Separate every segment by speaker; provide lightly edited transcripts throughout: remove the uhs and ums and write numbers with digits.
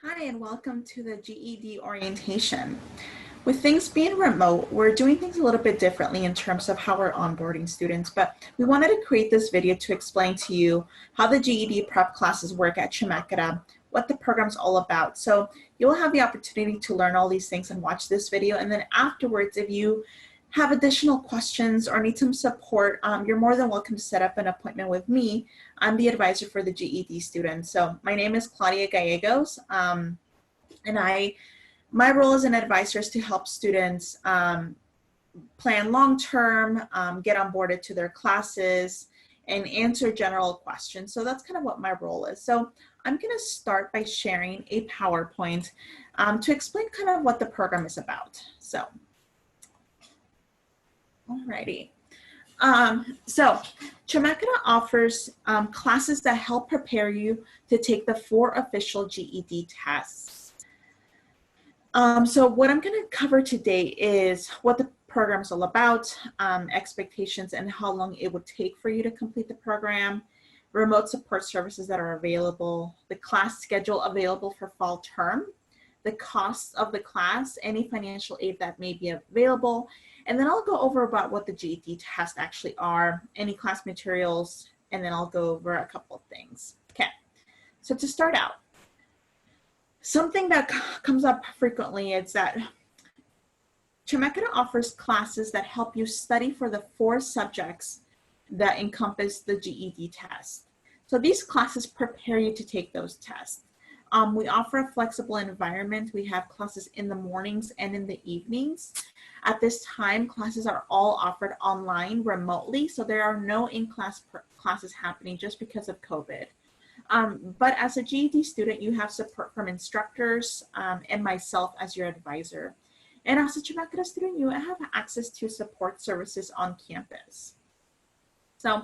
Speaker 1: Hi, and welcome to the GED orientation. With things being remote, we're doing things a little bit differently in terms of how we're onboarding students, but we wanted to create this video to explain to you how the GED prep classes work at Chemeketa, what the program's all about. So you'll have the opportunity to learn all these things and watch this video, and then afterwards, if you have additional questions or need some support, you're more than welcome to set up an appointment with me. I'm the advisor for the GED students. So my name is Claudia Gallegos, and my role as an advisor is to help students plan long-term, get onboarded to their classes, and answer general questions. So that's kind of what my role is. So I'm going to start by sharing a PowerPoint to explain kind of what the program is about. So, alrighty. So Chemeketa offers classes that help prepare you to take the 4 official GED tests. So what I'm going to cover today is what the program is all about, expectations and how long it would take for you to complete the program, remote support services that are available, the class schedule available for fall term, the costs of the class, any financial aid that may be available, and then I'll go over about what the GED tests actually are, any class materials, and then I'll go over a couple of things. Okay, so to start out, something that comes up frequently is that Chemeketa offers classes that help you study for the 4 subjects that encompass the GED test. So these classes prepare you to take those tests. We offer a flexible environment. We have classes in the mornings and in the evenings. At this time, classes are all offered online remotely, so there are no in-class classes happening just because of COVID. But as a GED student, you have support from instructors and myself as your advisor. And as a Chemeketa student, you have access to support services on campus. So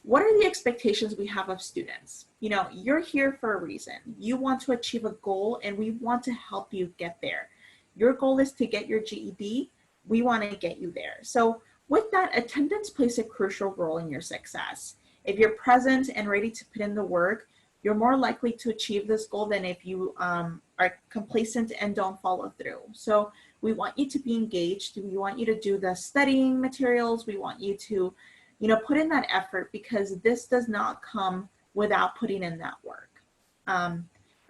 Speaker 1: what are the expectations we have of students? You know, you're here for a reason. You want to achieve a goal and we want to help you get there. Your goal is to get your GED. We want to get you there. So with that, attendance plays a crucial role in your success. If you're present and ready to put in the work, you're more likely to achieve this goal than if you are complacent and don't follow through. So we want you to be engaged. We want you to do the studying materials. We want you to, put in that effort because this does not come without putting in that work.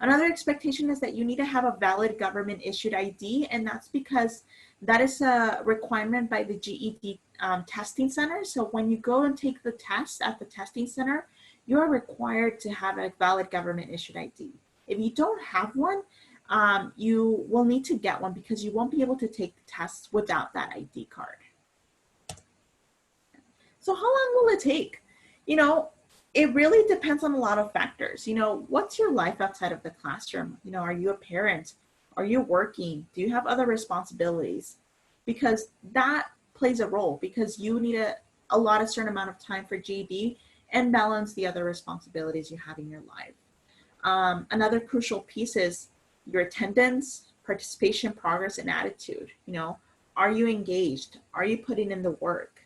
Speaker 1: Another expectation is that you need to have a valid government issued ID, and that's because that is a requirement by the GED testing center. So when you go and take the test at the testing center, you are required to have a valid government issued ID. If you don't have one, you will need to get one because you won't be able to take the tests without that ID card. So how long will it take? It really depends on a lot of factors. What's your life outside of the classroom? Are you a parent? Are you working? Do you have other responsibilities? Because that plays a role because you need a lot a certain amount of time for GED and balance the other responsibilities you have in your life. Another crucial piece is your attendance, participation, progress, and attitude. Are you engaged? Are you putting in the work?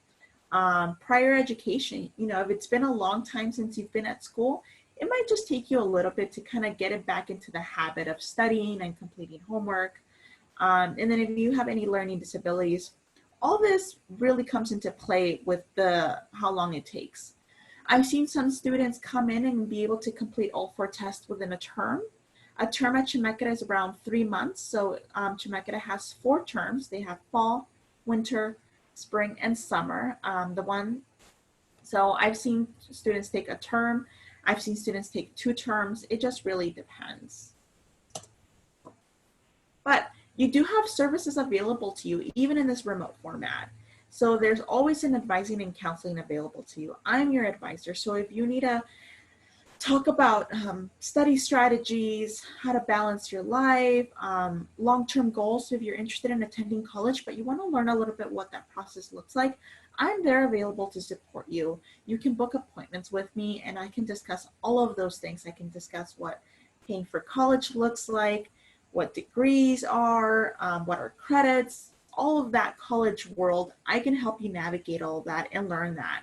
Speaker 1: Prior education, if it's been a long time since you've been at school, it might just take you a little bit to kind of get it back into the habit of studying and completing homework. And then if you have any learning disabilities, all this really comes into play with how long it takes. I've seen some students come in and be able to complete all 4 tests within a term. A term at Chemeketa is around 3 months. So Chemeketa has 4 terms. They have fall, winter, spring, and summer. So I've seen students take a term. I've seen students take 2 terms. It just really depends. But you do have services available to you even in this remote format. So there's always an advising and counseling available to you. I'm your advisor. So if you need to talk about study strategies, how to balance your life, long-term goals. So if you're interested in attending college, but you want to learn a little bit what that process looks like, I'm there available to support you. You can book appointments with me and I can discuss all of those things. I can discuss what paying for college looks like, what degrees are, what are credits, all of that college world. I can help you navigate all of that and learn that.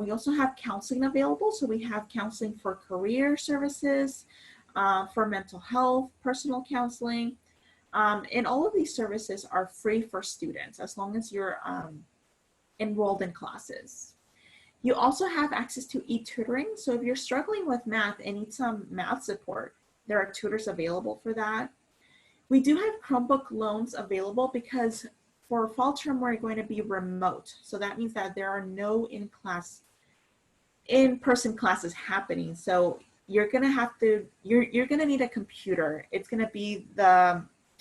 Speaker 1: We also have counseling available. So we have counseling for career services, for mental health, personal counseling, and all of these services are free for students as long as you're enrolled in classes. You also have access to e-tutoring. So if you're struggling with math and need some math support, there are tutors available for that. We do have Chromebook loans available because for fall term, we're going to be remote. So that means that there are no in-person classes happening. So you're going to have to, you're going to need a computer. It's going to be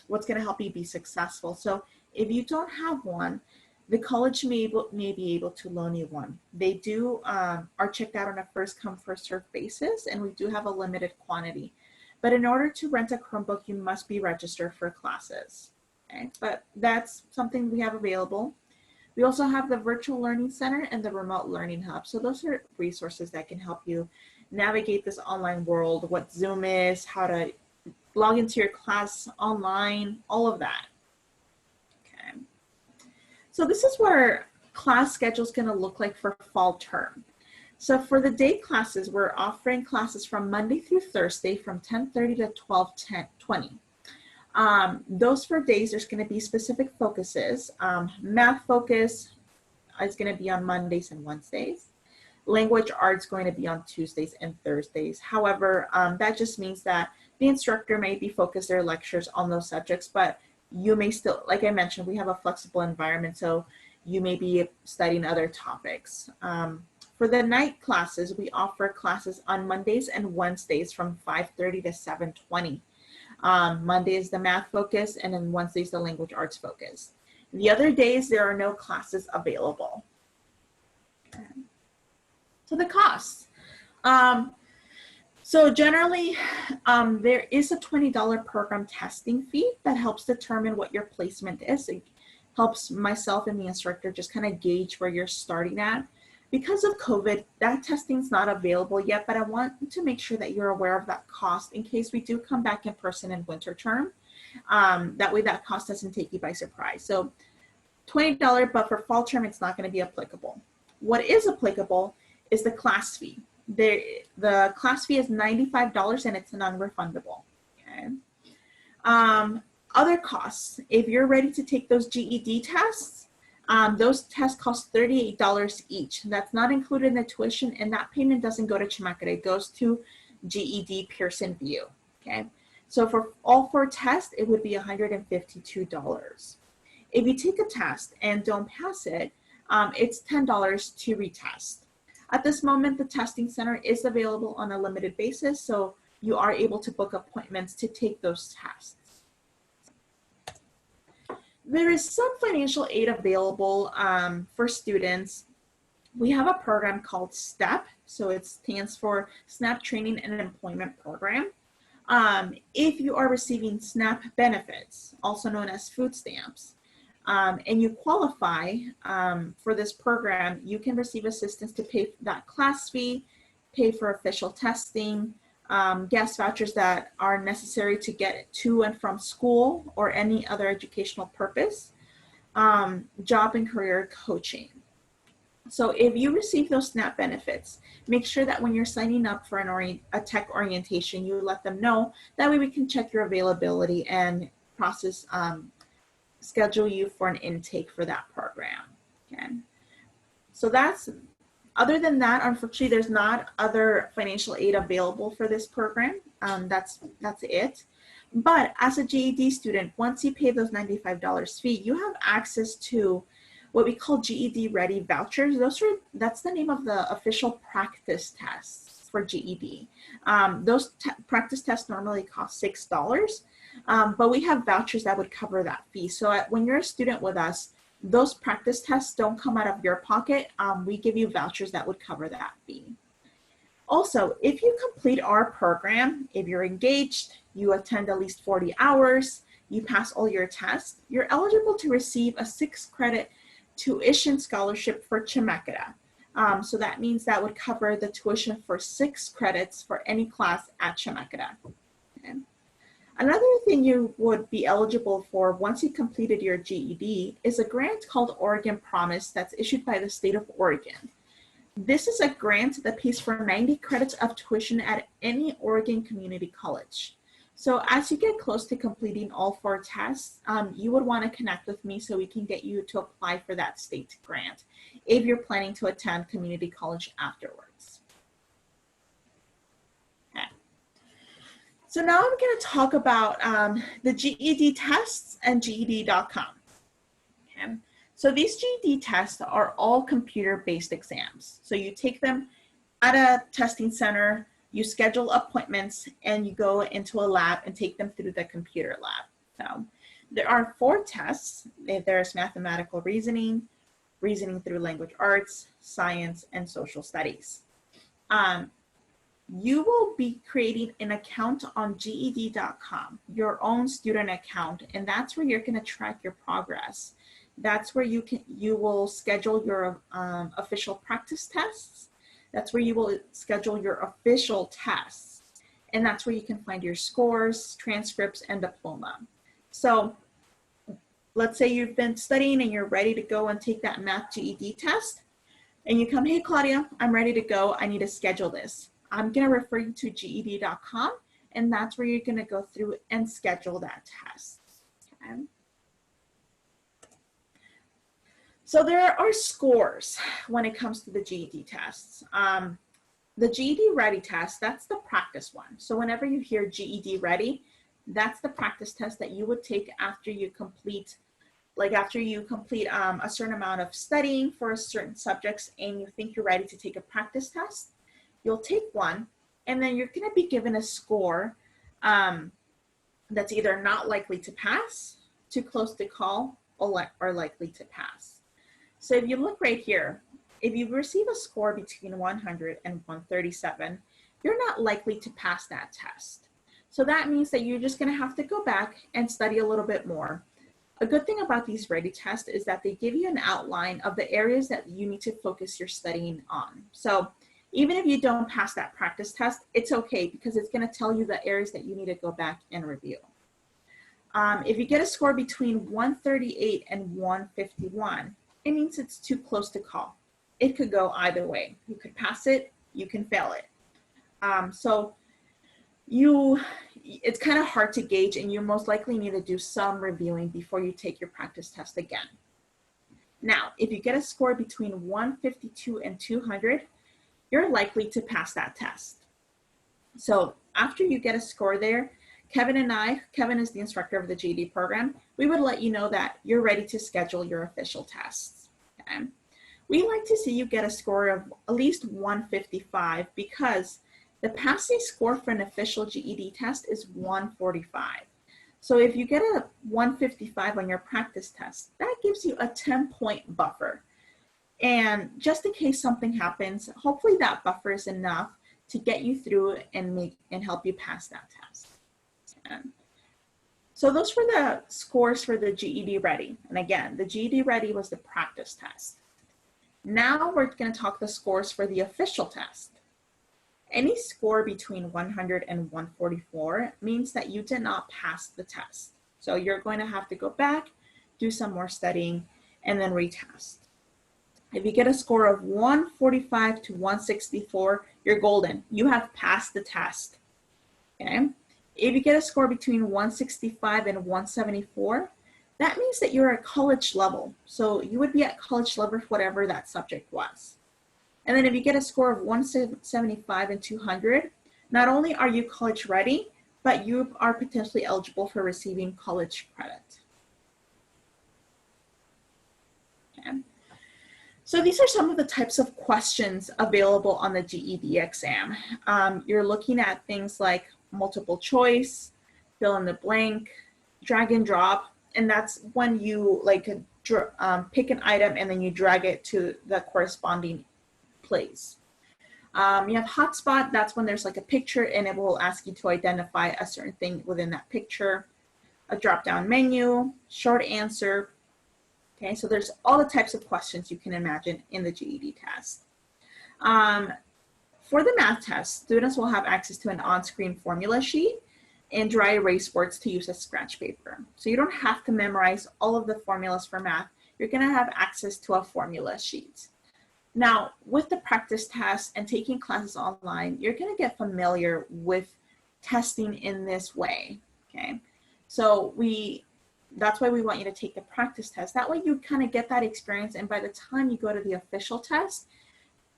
Speaker 1: what's going to help you be successful. So if you don't have one, the college may be able to loan you one. They do are checked out on a first come, first served basis, and we do have a limited quantity. But in order to rent a Chromebook, you must be registered for classes. Okay? But that's something we have available. We also have the Virtual Learning Center and the Remote Learning Hub. So those are resources that can help you navigate this online world, what Zoom is, how to log into your class online, all of that. Okay. So this is what our class schedule is going to look like for fall term. So for the day classes, we're offering classes from Monday through Thursday from 10:30 to 12:20. Those for days, there's going to be specific focuses. Math focus is going to be on Mondays and Wednesdays. Language arts going to be on Tuesdays and Thursdays. However, that just means that the instructor may be focused their lectures on those subjects, but you may still, like I mentioned, we have a flexible environment, so you may be studying other topics. For the night classes, we offer classes on Mondays and Wednesdays from 5:30 to 7:20. Monday is the math focus, and then Wednesday is the language arts focus. The other days, there are no classes available. So the costs. So generally, there is a $20 program testing fee that helps determine what your placement is. It helps myself and the instructor just kind of gauge where you're starting at. Because of COVID, that testing is not available yet, but I want to make sure that you're aware of that cost in case we do come back in person in winter term. That way that cost doesn't take you by surprise. So $20, but for fall term, it's not going to be applicable. What is applicable is the class fee. The class fee is $95 and it's non-refundable. Okay. Other costs, if you're ready to take those GED tests, those tests cost $38 each. That's not included in the tuition, and that payment doesn't go to Chemacata. It goes to GED Pearson VUE. Okay, so for all 4 tests, it would be $152. If you take a test and don't pass it, it's $10 to retest. At this moment, the testing center is available on a limited basis, so you are able to book appointments to take those tests. There is some financial aid available for students. We have a program called STEP, so it stands for SNAP Training and Employment Program. If you are receiving SNAP benefits, also known as food stamps, and you qualify for this program, you can receive assistance to pay that class fee, pay for official testing, gas vouchers that are necessary to get to and from school or any other educational purpose, job and career coaching. So if you receive those SNAP benefits, make sure that when you're signing up for a tech orientation, you let them know. That way we can check your availability and process, schedule you for an intake for that program. Okay. So other than that, unfortunately, there's not other financial aid available for this program. That's it. But as a GED student, once you pay those $95 fee, you have access to what we call GED Ready vouchers. That's the name of the official practice tests for GED. Those practice tests normally cost $6, but we have vouchers that would cover that fee. So when you're a student with us, those practice tests don't come out of your pocket. We give you vouchers that would cover that fee. Also, if you complete our program, if you're engaged, you attend at least 40 hours, you pass all your tests, you're eligible to receive a 6-credit tuition scholarship for Chemacata. So that means that would cover the tuition for 6 credits for any class at Chemacata. Okay. Another thing you would be eligible for once you completed your GED is a grant called Oregon Promise that's issued by the state of Oregon. This is a grant that pays for 90 credits of tuition at any Oregon community college. So as you get close to completing all 4 tests, you would want to connect with me so we can get you to apply for that state grant if you're planning to attend community college afterwards. Okay. So now I'm going to talk about the GED tests and GED.com. Okay. So these GED tests are all computer-based exams. So you take them at a testing center, you schedule appointments, and you go into a lab and take them through the computer lab. So there are 4 tests. There's mathematical reasoning, reasoning through language arts, science, and social studies. You will be creating an account on GED.com, your own student account, and that's where you're going to track your progress. That's where you will schedule your official practice tests. That's where you will schedule your official tests. And that's where you can find your scores, transcripts, and diploma. So let's say you've been studying and you're ready to go and take that math GED test. And you come, hey, Claudia, I'm ready to go. I need to schedule this. I'm going to refer you to GED.com. And that's where you're going to go through and schedule that test. Okay. So there are scores when it comes to the GED tests. The GED Ready test, that's the practice one. So whenever you hear GED Ready, that's the practice test that you would take after you complete, a certain amount of studying for certain subjects and you think you're ready to take a practice test. You'll take one and then you're gonna be given a score that's either not likely to pass, too close to call, or likely to pass. So if you look right here, if you receive a score between 100 and 137, you're not likely to pass that test. So that means that you're just going to have to go back and study a little bit more. A good thing about these ready tests is that they give you an outline of the areas that you need to focus your studying on. So even if you don't pass that practice test, it's okay because it's going to tell you the areas that you need to go back and review. If you get a score between 138 and 151, it means it's too close to call. It could go either way. You could pass it, you can fail it. It's kind of hard to gauge and you most likely need to do some reviewing before you take your practice test again. Now, if you get a score between 152 and 200, you're likely to pass that test. So after you get a score there, Kevin is the instructor of the GED program, we would let you know that you're ready to schedule your official tests. Okay? We like to see you get a score of at least 155 because the passing score for an official GED test is 145. So if you get a 155 on your practice test, that gives you a 10-point buffer. And just in case something happens, hopefully that buffer is enough to get you through and help you pass that test. So those were the scores for the GED Ready. And again, the GED Ready was the practice test. Now we're going to talk the scores for the official test. Any score between 100 and 144 means that you did not pass the test. So you're going to have to go back, do some more studying, and then retest. If you get a score of 145 to 164, you're golden. You have passed the test. Okay? If you get a score between 165 and 174, that means that you're at college level. So you would be at college level for whatever that subject was. And then if you get a score of 175 and 200, not only are you college ready, but you are potentially eligible for receiving college credit. Okay. So these are some of the types of questions available on the GED exam. You're looking at things like multiple choice, fill in the blank, drag and drop, and that's when you pick an item and then you drag it to the corresponding place. You have hotspot, that's when there's like a picture and it will ask you to identify a certain thing within that picture. A drop-down menu, short answer. Okay, so there's all the types of questions you can imagine in the GED test. For the math test, students will have access to an on-screen formula sheet and dry erase boards to use as scratch paper. So you don't have to memorize all of the formulas for math. You're gonna have access to a formula sheet. Now, with the practice test and taking classes online, you're going to get familiar with testing in this way, okay? So that's why we want you to take the practice test. That way you kind of get that experience, and by the time you go to the official test,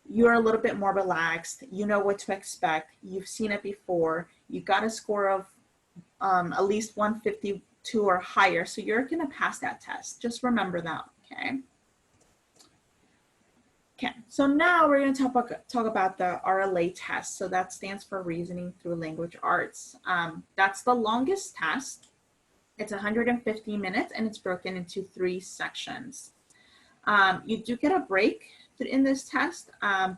Speaker 1: you're a little bit more relaxed. You know what to expect. You've seen it before. You got a score of at least 152 or higher, so you're going to pass that test. Just remember that, okay? Okay, so now we're going to talk about the RLA test. So that stands for Reasoning Through Language Arts. That's the longest test. It's 150 minutes and it's broken into 3 sections. You do get a break in this test,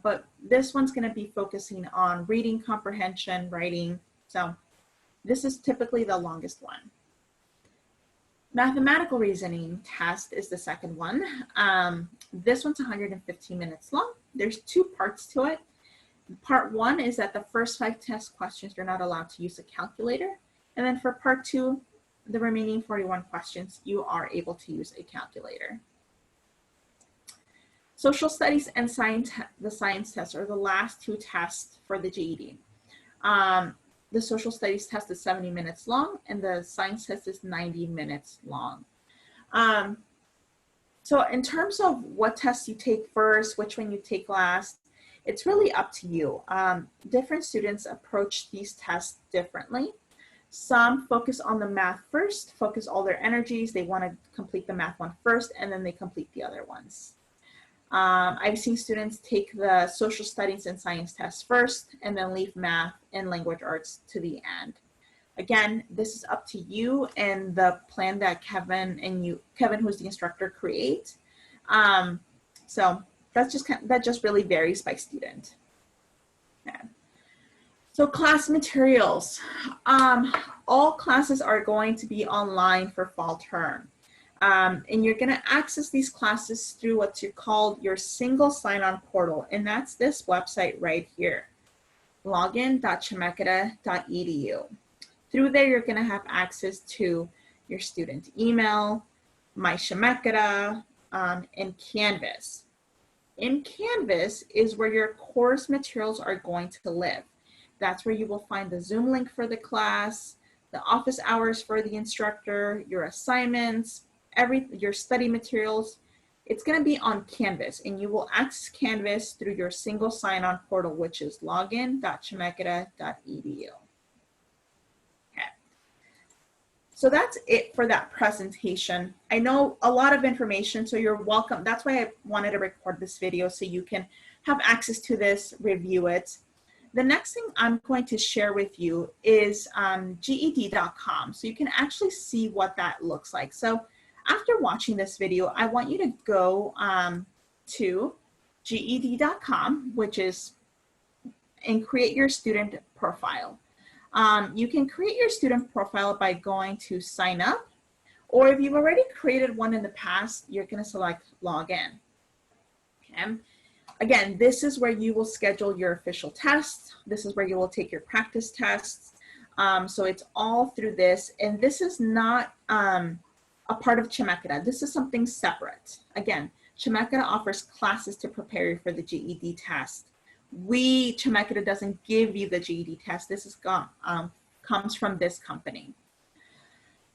Speaker 1: but this one's going to be focusing on reading comprehension, writing. So this is typically the longest one. Mathematical reasoning test is the second one. This one's 115 minutes long. There's 2 parts to it. Part 1 is that the first 5 test questions, you're not allowed to use a calculator. And then for part 2, the remaining 41 questions, you are able to use a calculator. Social studies and the science tests are the last 2 tests for the GED. The social studies test is 70 minutes long and the science test is 90 minutes long. So in terms of what tests you take first, which one you take last, it's really up to you. Different students approach these tests differently. Some focus on the math first, focus all their energies. They want to complete the math one first and then they complete the other ones. I've seen students take the social studies and science tests first and then leave math and language arts to the end. Again, this is up to you and the plan that Kevin, who's the instructor, create. So that just really varies by student. Okay. So class materials. All classes are going to be online for fall term. And you're going to access these classes through what's called your single sign-on portal, and that's this website right here, login.chemeketa.edu. Through there, you're going to have access to your student email, My Chemeketa, and Canvas. In Canvas is where your course materials are going to live. That's where you will find the Zoom link for the class, the office hours for the instructor, your assignments, your study materials. It's going to be on Canvas, and you will access Canvas through your single sign-on portal, which is login.chemeketa.edu. Okay. So that's it for that presentation. I know a lot of information, so you're welcome. That's why I wanted to record this video so you can have access to this, review it. The next thing I'm going to share with you is GED.com, so you can actually see what that looks like. So after watching this video, I want you to go to GED.com, and create your student profile. You can create your student profile by going to sign up, or if you've already created one in the past, you're going to select login. Okay. Again, this is where you will schedule your official tests. This is where you will take your practice tests. So it's all through this, and this is not a part of Chemeketa. This is something separate. Again, Chemeketa offers classes to prepare you for the GED test. Chemeketa doesn't give you the GED test. This is comes from this company.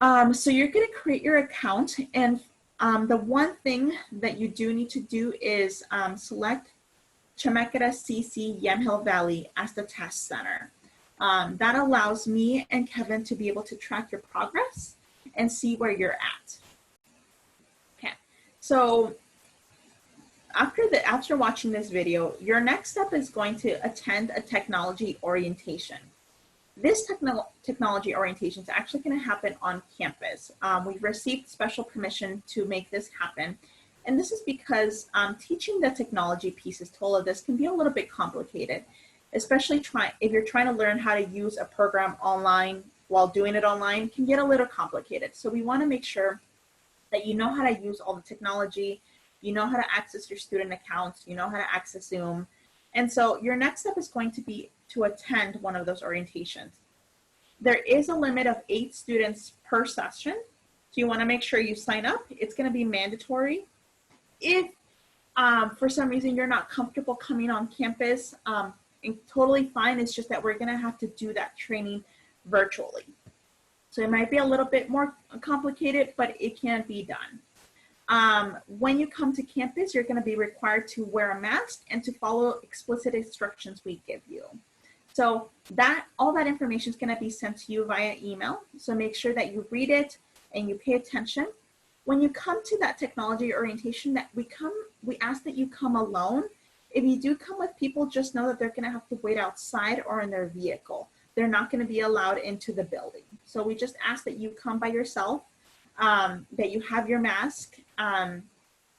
Speaker 1: So you're going to create your account, and the one thing that you do need to do is select Chemeketa CC Yamhill Valley as the test center. That allows me and Kevin to be able to track your progress and see where you're at. Okay, so after watching this video, your next step is going to attend a technology orientation. This technology orientation is actually going to happen on campus. We've received special permission to make this happen. And this is because teaching the technology pieces to all of this can be a little bit complicated, especially if you're trying to learn how to use a program online while doing it online. It can get a little complicated. So we want to make sure that you know how to use all the technology, you know how to access your student accounts, you know how to access Zoom. And so your next step is going to be to attend one of those orientations. There is a limit of 8 students per session. So you want to make sure you sign up. It's going to be mandatory. If for some reason you're not comfortable coming on campus, totally fine. It's just that we're going to have to do that training virtually. So it might be a little bit more complicated, but it can be done. When you come to campus, you're going to be required to wear a mask and to follow explicit instructions we give you. So all that information is going to be sent to you via email. So make sure that you read it and you pay attention. When you come to that technology orientation, we ask that you come alone. If you do come with people, just know that they're going to have to wait outside or in their vehicle. They're not going to be allowed into the building. So we just ask that you come by yourself, that you have your mask, and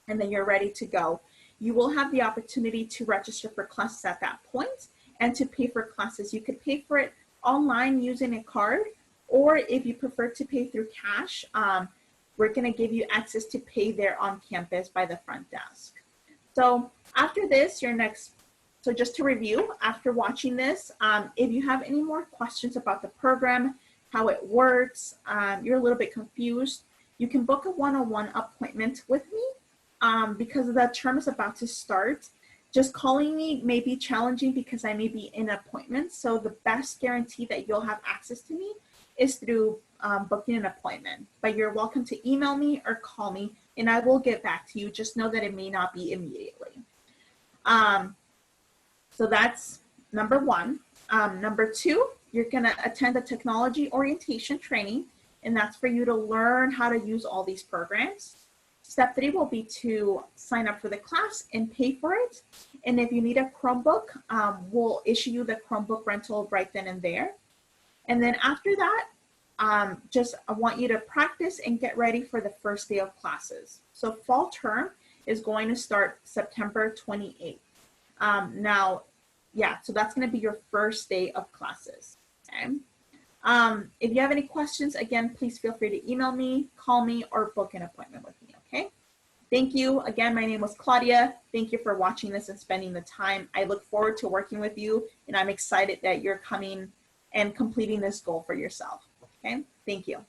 Speaker 1: then you're ready to go. You will have the opportunity to register for classes at that point and to pay for classes. You could pay for it online using a card, or if you prefer to pay through cash, we're going to give you access to pay there on campus by the front desk. So after this, so just to review, after watching this, if you have any more questions about the program, how it works, you're a little bit confused, you can book a one-on-one appointment with me because the term is about to start. Just calling me may be challenging because I may be in appointments. So the best guarantee that you'll have access to me is through booking an appointment. But you're welcome to email me or call me and I will get back to you. Just know that it may not be immediately. So that's number one. Number two, you're gonna attend a technology orientation training, and that's for you to learn how to use all these programs. Step three will be to sign up for the class and pay for it. And if you need a Chromebook, we'll issue you the Chromebook rental right then and there. And then after that, I want you to practice and get ready for the first day of classes. So fall term is going to start September 28th. So that's going to be your first day of classes. Okay. If you have any questions, again, please feel free to email me, call me, or book an appointment with me, okay? Thank you. Again, my name was Claudia. Thank you for watching this and spending the time. I look forward to working with you, and I'm excited that you're coming and completing this goal for yourself, okay? Thank you.